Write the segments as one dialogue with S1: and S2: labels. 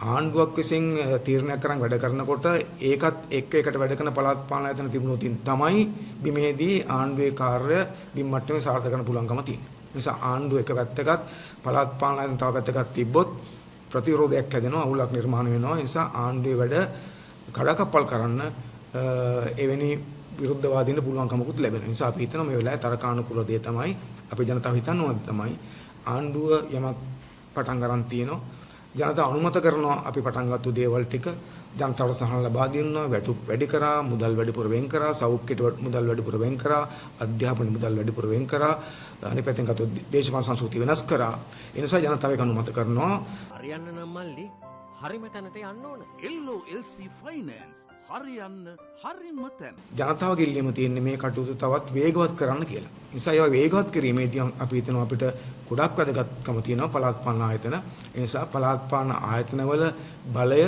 S1: ආණ්ඩුවක් විසින් තීරණයක් කරන් වැඩ කරනකොට ඒකත් එකට වැඩ කරන පළාත් පාලන ආයතන තිබුණොත් තමයි බිමේදී ආණ්ඩුවේ කාර්ය බිම් මට්ටමේ සාර්ථක කරන්න පුළුවන්කම තියෙනවා. ඒ නිසා ආණ්ඩුව එක පැත්තකත් පළාත් පාලන ආයතන තව පැත්තකත් තිබ්බොත් ප්‍රතිරෝධයක් හැදෙනවා, අවුලක් නිර්මාණය වෙනවා. ඒ නිසා ආණ්ඩුවේ වැඩ කඩකප්පල් කරන්න එවැනි විරුද්ධවාදීන්ට පුළුවන්කමකුත් ලැබෙනවා. ඒ නිසා අපි හිතනවා මේ වෙලාවේ තරකානුකූල දේ තමයි අපේ ජනතාව හිතන්න ඕන තමයි ආණ්ඩුව යමක් පටන් ගන්න තියෙනවා. ජනතාව අනුමත කරනවා අපි පටන් ගත්ත දේවල් ටික ජනතාවට සහන ලබා දෙනවා, වැටුප් වැඩි කරා, මුදල් වැඩිපුර වෙන් කරා, සෞඛ්‍යයට මුදල් වැඩිපුර වෙන් කරා, අධ්‍යාපන මුදල් වැඩිපුර වෙන් කරා, අනිත් පැත්තෙන් ගත්තොත් දේශපාලන සංස්කෘතිය වෙනස් කරා. ඒ නිසා ජනතාව ඒක අනුමත කරනවා.
S2: හරියන්න නම් මල්ලි හරිම තැනට යන්න ඕන.
S3: LOLC ෆයිනෑන්ස් හරියන්න හරිම තැන.
S1: ජනතාවගේ ඉල්ලීම තියෙන්නේ මේ කටයුතු තවත් වේගවත් කරන්න කියලා. ඒ නිසා ඒවා වේගවත් කිරීමේදී අපි හිතනවා අපිට ගොඩක් වැදගත්කම තියෙනවා පළාත් පාලන ආයතන. ඒ නිසා පළාත් පාලන ආයතනවල බලය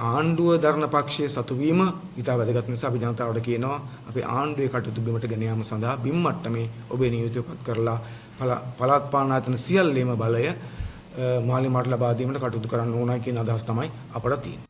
S1: ආණ්ඩුව දරන පක්ෂයේ සතු වීම ඉතා වැදගත් නිසා අපි ජනතාවට කියනවා අපි ආණ්ඩුවේ කටයුතු බිමට ගෙන යාම සඳහා බිම් මට්ටමේ ඔබේ නියුතුකත් කරලා පළාත් පාලන ආයතන සියල්ලේම බලය මාලිමාට ලබා දීමට කටයුතු කරන්න ඕනයි කියන අදහස් තමයි අපට තියෙන්නේ.